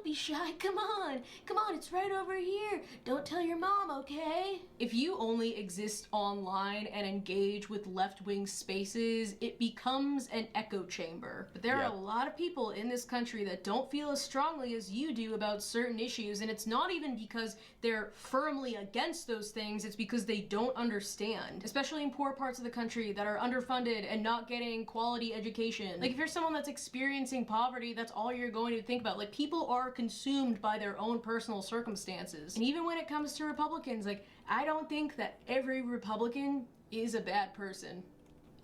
be shy. Come on, it's right over here. Don't tell your mom, okay? If you only exist online and engage with left-wing spaces, it becomes an echo chamber. But there are a lot of people in this country that don't feel as strongly as you do about certain issues, and it's not even because they're firmly against those things, it's because they don't understand. Especially in poor parts of the country that are underfunded and not getting quality education. Like, if you're someone that's experiencing poverty, that's all you're going to think about. Like, people are consumed by their own personal circumstances. And even when it comes to Republicans, like, I don't think that every Republican is a bad person.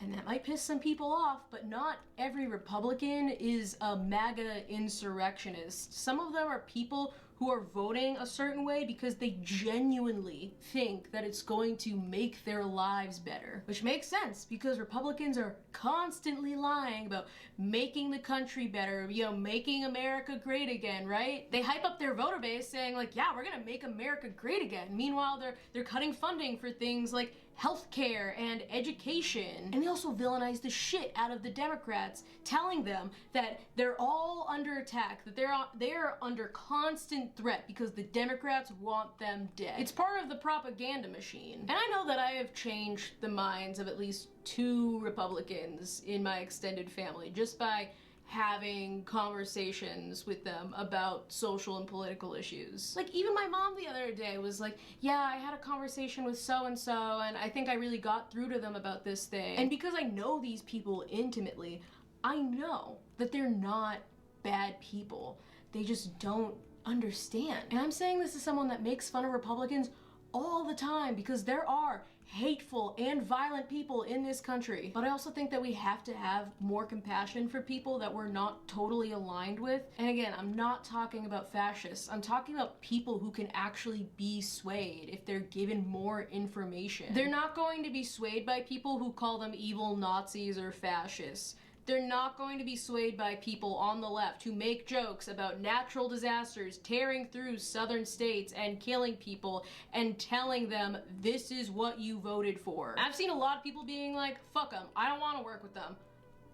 And that might piss some people off, but not every Republican is a MAGA insurrectionist. Some of them are people who are voting a certain way because they genuinely think that it's going to make their lives better. Which makes sense, because Republicans are constantly lying about making the country better, you know, making America great again, right? They hype up their voter base saying like, yeah, we're gonna make America great again. Meanwhile, they're cutting funding for things like healthcare and education. And they also villainize the shit out of the Democrats, telling them that they're all under attack, that they're under constant threat because the Democrats want them dead. It's part of the propaganda machine. And I know that I have changed the minds of at least 2 Republicans in my extended family just by having conversations with them about social and political issues. Like, even my mom the other day was like, yeah, I had a conversation with so-and-so and I think I really got through to them about this thing. And because I know these people intimately, I know that they're not bad people. They just don't understand. And I'm saying this as someone that makes fun of Republicans all the time, because there are hateful and violent people in this country. But I also think that we have to have more compassion for people that we're not totally aligned with. And again, I'm not talking about fascists. I'm talking about people who can actually be swayed if they're given more information. They're not going to be swayed by people who call them evil Nazis or fascists. They're not going to be swayed by people on the left who make jokes about natural disasters tearing through southern states and killing people and telling them this is what you voted for. I've seen a lot of people being like, fuck them, I don't want to work with them.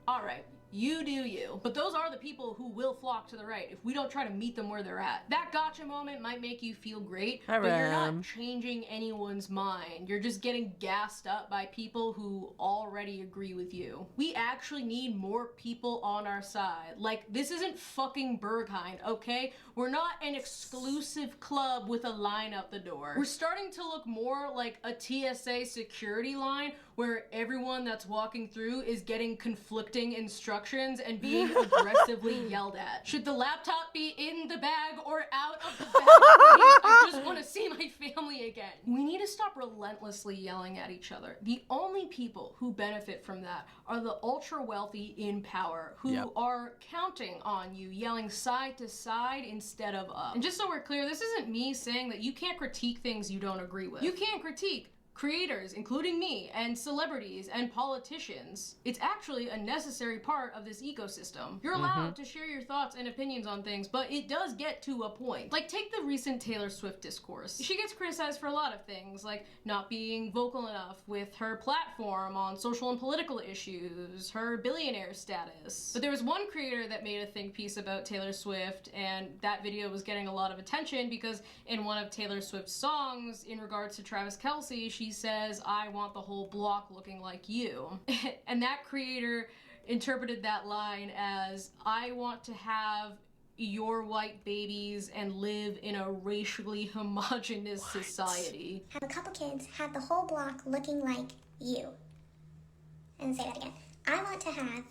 All right, you do you. But those are the people who will flock to the right if we don't try to meet them where they're at. That gotcha moment might make you feel great, but you're not changing anyone's mind. You're just getting gassed up by people who already agree with you. We actually need more people on our side. Like, this isn't fucking Berghain, okay? We're not an exclusive club with a line out the door. We're starting to look more like a TSA security line where everyone that's walking through is getting conflicting instructions and being aggressively yelled at. Should the laptop be in the bag or out of the bag? Please, I just want to see my family again. We need to stop relentlessly yelling at each other. The only people who benefit from that are the ultra wealthy in power who are counting on you yelling side to side instead of up. And just so we're clear, this isn't me saying that you can't critique things you don't agree with. You can't critique creators, including me, and celebrities, and politicians. It's actually a necessary part of this ecosystem. You're allowed to share your thoughts and opinions on things, but it does get to a point. Like, take the recent Taylor Swift discourse. She gets criticized for a lot of things, like not being vocal enough with her platform on social and political issues, her billionaire status. But there was one creator that made a think piece about Taylor Swift, and that video was getting a lot of attention because in one of Taylor Swift's songs, in regards to Travis Kelce, she says, I want the whole block looking like you. And that creator interpreted that line as, I want to have your white babies and live in a racially homogenous society. Have a couple kids, have the whole block looking like you. And say that again. I want to have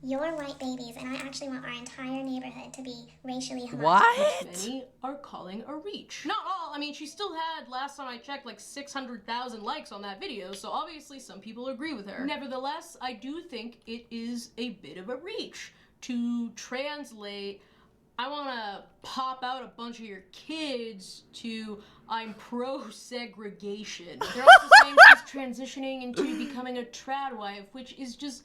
your white babies, and I actually want our entire neighborhood to be racially homogenous. What? Which many are calling a reach. Not all. I mean, she still had, last time I checked, like 600,000 likes on that video, so obviously some people agree with her. Nevertheless, I do think it is a bit of a reach to translate, I want to pop out a bunch of your kids, to I'm pro-segregation. They're also saying she's transitioning into becoming a trad wife, which is just,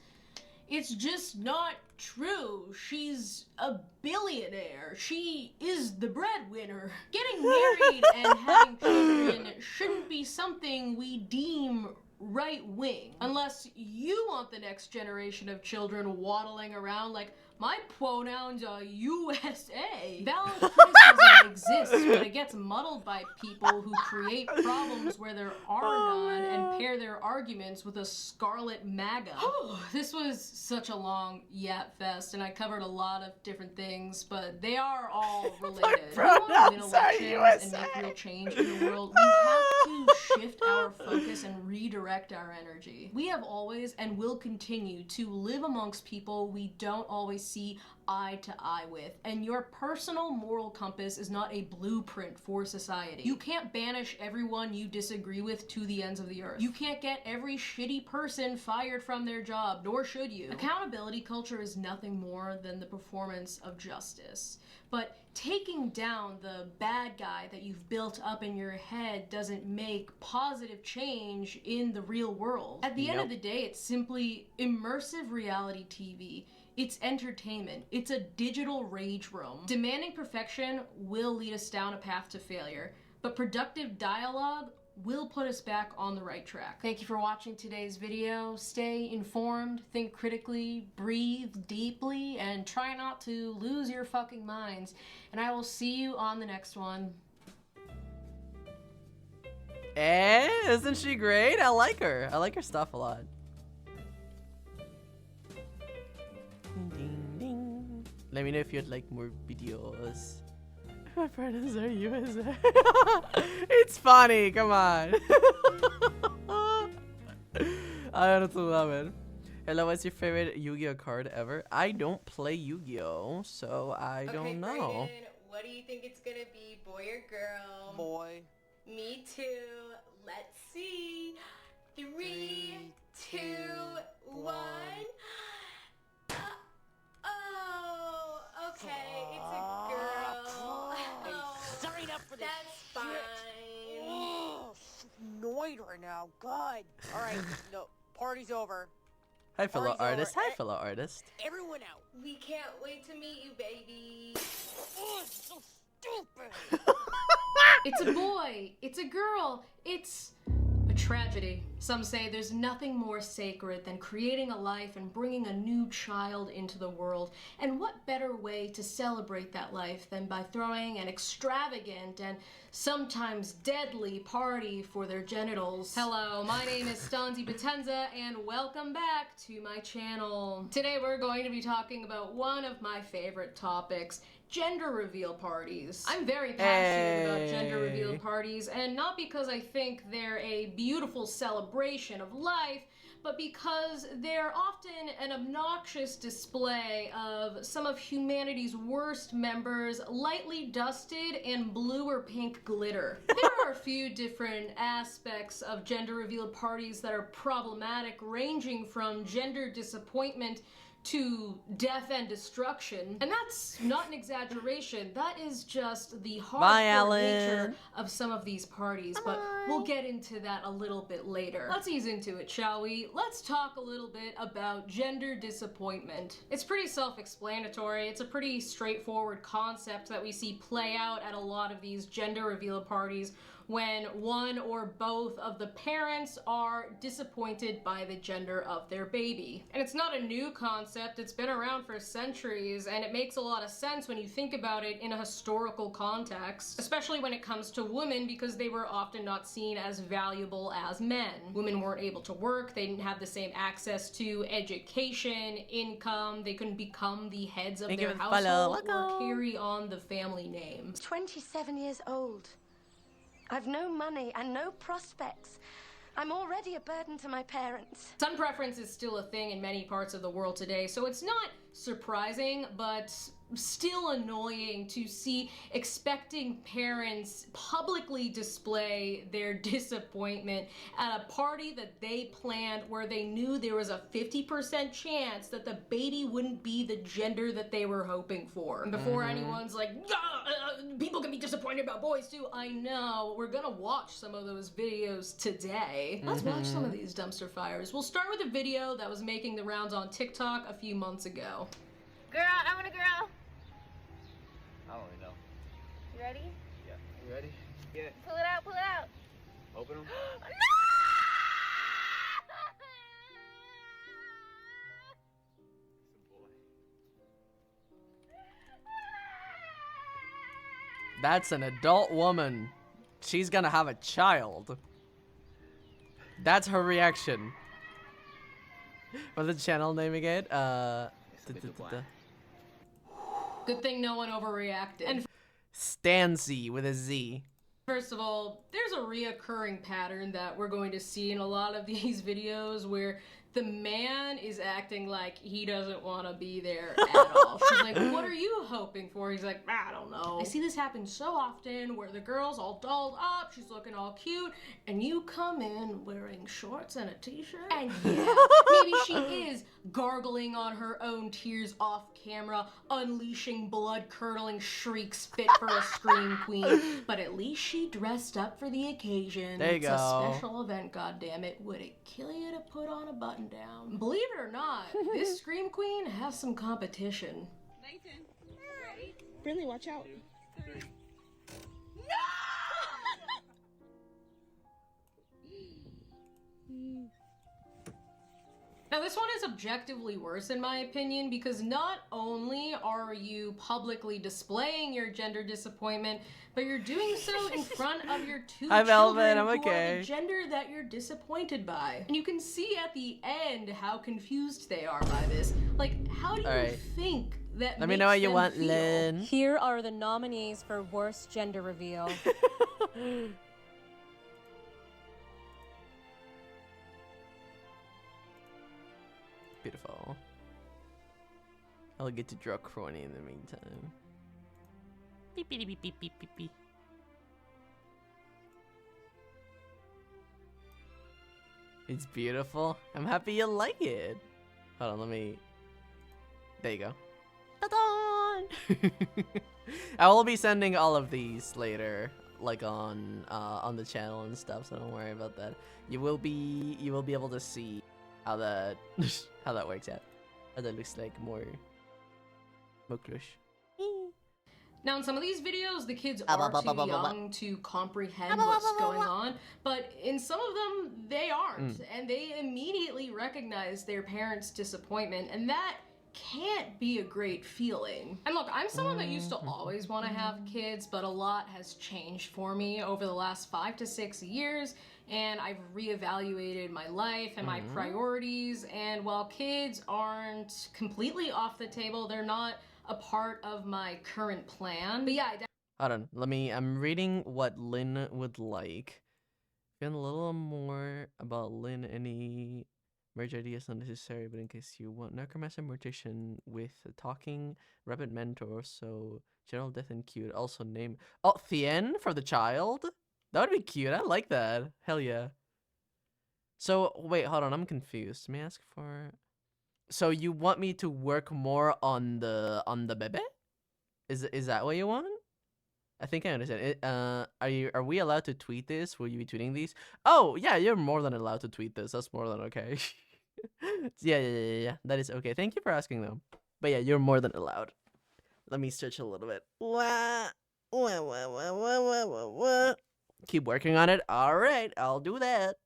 it's just not true. She's a billionaire. She is the breadwinner. Getting married and having children shouldn't be something we deem right-wing. Unless you want the next generation of children waddling around like My pronouns are USA. Valid criticism exists, but it gets muddled by people who create problems where there are none and pair their arguments with a scarlet MAGA. This was such a long yap fest, and I covered a lot of different things, but they are all related. If we want to win elections and make real change in the world, we have to shift our focus and redirect our energy. We have always and will continue to live amongst people we don't always see eye to eye with, and your personal moral compass is not a blueprint for society. You can't banish everyone you disagree with to the ends of the earth. You can't get every shitty person fired from their job, nor should you. Accountability culture is nothing more than the performance of justice. But taking down the bad guy that you've built up in your head doesn't make positive change in the real world. At the end of the day, it's simply immersive reality TV. It's entertainment. It's a digital rage room. Demanding perfection will lead us down a path to failure, but productive dialogue will put us back on the right track. Thank you for watching today's video. Stay informed, think critically, breathe deeply, and try not to lose your fucking minds. And I will see you on the next one. Isn't she great? I like her. I like her stuff a lot. Ding, ding. Let me know if you'd like more videos. My friends are USA. It's funny, come on. I honestly love it. Hello, what's your favorite Yu-Gi-Oh card ever? I don't play Yu-Gi-Oh, so I don't know. Brayden, what do you think it's gonna be, boy or girl? Boy. Me too. Let's see. 3, 2, 1. Oh, okay, it's a girl. Sign up for this. That's fine. Oh, annoyed right now. God. All right, no, party's over. Hi, fellow Party's artist. over. Hi, fellow artist. Everyone out. We can't wait to meet you, baby. Oh, it's so stupid. It's a boy. It's a girl. It's a tragedy. Some say there's nothing more sacred than creating a life and bringing a new child into the world. And what better way to celebrate that life than by throwing an extravagant and sometimes deadly party for their genitals. Hello, my name is Stanzi Potenza and welcome back to my channel. Today we're going to be talking about one of my favorite topics, gender reveal parties. I'm very passionate about gender reveal parties, and not because I think they're a beautiful celebration of life, but because they're often an obnoxious display of some of humanity's worst members, lightly dusted in blue or pink glitter. There are a few different aspects of gender reveal parties that are problematic, ranging from gender disappointment to death and destruction. And that's not an exaggeration. That is just the hardcore nature of some of these parties, but we'll get into that a little bit later. Let's ease into it, shall we? Let's talk a little bit about gender disappointment. It's pretty self-explanatory. It's a pretty straightforward concept that we see play out at a lot of these gender reveal parties when one or both of the parents are disappointed by the gender of their baby. And it's not a new concept, it's been around for centuries, and it makes a lot of sense when you think about it in a historical context, especially when it comes to women, because they were often not seen as valuable as men. Women weren't able to work, they didn't have the same access to education, income, they couldn't become the heads of their household or carry on the family name. 27 years old. I've no money and no prospects. I'm already a burden to my parents. Son preference is still a thing in many parts of the world today, so it's not surprising, but still annoying to see expecting parents publicly display their disappointment at a party that they planned where they knew there was a 50% chance that the baby wouldn't be the gender that they were hoping for. And before anyone's like, people can be disappointed about boys too, I know. We're gonna watch some of those videos today. Let's watch some of these dumpster fires. We'll start with a video that was making the rounds on TikTok a few months ago. Girl, I want a girl. I don't really know. You ready? Yeah. You ready? Yeah. Pull it out, pull it out. Open them. No! It's a boy. That's an adult woman. She's gonna have a child. That's her reaction. What's the channel name again? Good thing no one overreacted. And Stanzy with a Z. first of all, there's a reoccurring pattern that we're going to see in a lot of these videos where the man is acting like he doesn't want to be there at all. She's like, what are you hoping for? He's like, I don't know. I see this happen so often where the girl's all dolled up, she's looking all cute, and you come in wearing shorts and a t-shirt. And yeah, maybe she is gargling on her own tears off camera, unleashing blood-curdling shrieks fit for a scream queen. But at least she dressed up for the occasion. There you It's go. a special event, goddammit. Would it kill you to put on a button down? Believe it or not, this scream queen has some competition. Nathan, ready? Brinley, watch out. Now this one is objectively worse in my opinion because not only are you publicly displaying your gender disappointment, but you're doing so in front of your two Hi, Velvet, children I'm who are okay. the gender that you're disappointed by. And you can see at the end how confused they are by this. Like, how do you Alright. think that Let me makes know what you them want, feel? Lynn. Here are the nominees for worst gender reveal. Beautiful. I'll get to draw crony in the meantime. Beep beep beep beep beep beep beep. It's beautiful. I'm happy you like it. Hold on, let me. There you go. Ta-da! I will be sending all of these later, like on the channel and stuff. So don't worry about that. You will be able to see how that how that works out. How that looks like more clush. Now, in some of these videos, the kids are too young to comprehend what's going on, but in some of them, they aren't, and they immediately recognize their parents' disappointment, and that can't be a great feeling. And look, I'm someone that used to always want to have kids, but a lot has changed for me over the last 5 to 6 years, and I've reevaluated my life and my priorities, and while kids aren't completely off the table, they're not a part of my current plan. But yeah, Hold on, I'm reading what Lynn would like. Feeling a little more about Lynn, any merge ideas not necessary, but in case you want necromancer mortician with a talking rabbit mentor, so general death and cute, also name Thien for the child? That would be cute, I like that. Hell yeah. So wait, hold on, I'm confused. May I ask for so you want me to work more on the bebe? Is that what you want? I think I understand. Are we allowed to tweet this? Will you be tweeting these? Oh yeah, you're more than allowed to tweet this. That's more than okay. Yeah. That is okay. Thank you for asking though. But yeah, you're more than allowed. Let me stretch a little bit. Keep working on it. All right, I'll do that.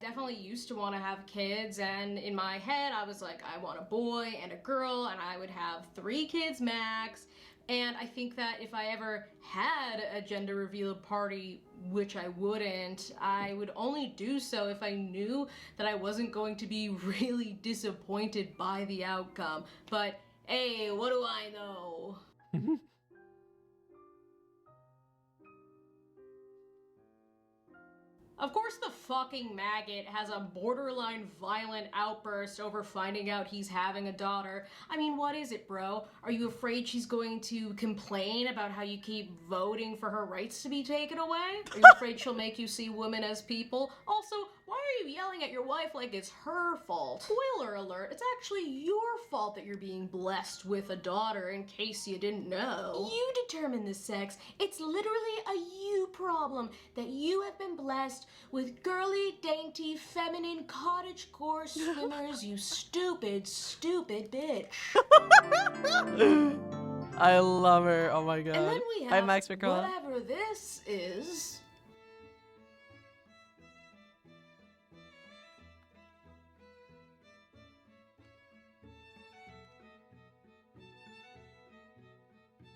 definitely used to want to have kids, and in my head I was like, I want a boy and a girl, and I would have 3 kids max. And I think that if I ever had a gender reveal party, which I wouldn't, I would only do so if I knew that I wasn't going to be really disappointed by the outcome. But hey, what do I know? Of course the fucking maggot has a borderline violent outburst over finding out he's having a daughter. I mean, what is it, bro? Are you afraid she's going to complain about how you keep voting for her rights to be taken away? Are you afraid she'll make you see women as people? Also, why are you yelling at your wife like it's her fault? Spoiler alert, it's actually your fault that you're being blessed with a daughter, in case you didn't know. You determine the sex. It's literally a you problem that you have been blessed with girly, dainty, feminine, cottagecore swimmers, you stupid, stupid bitch. I love her. Oh my god. And then we Hi, have Max Ricola. whatever this is.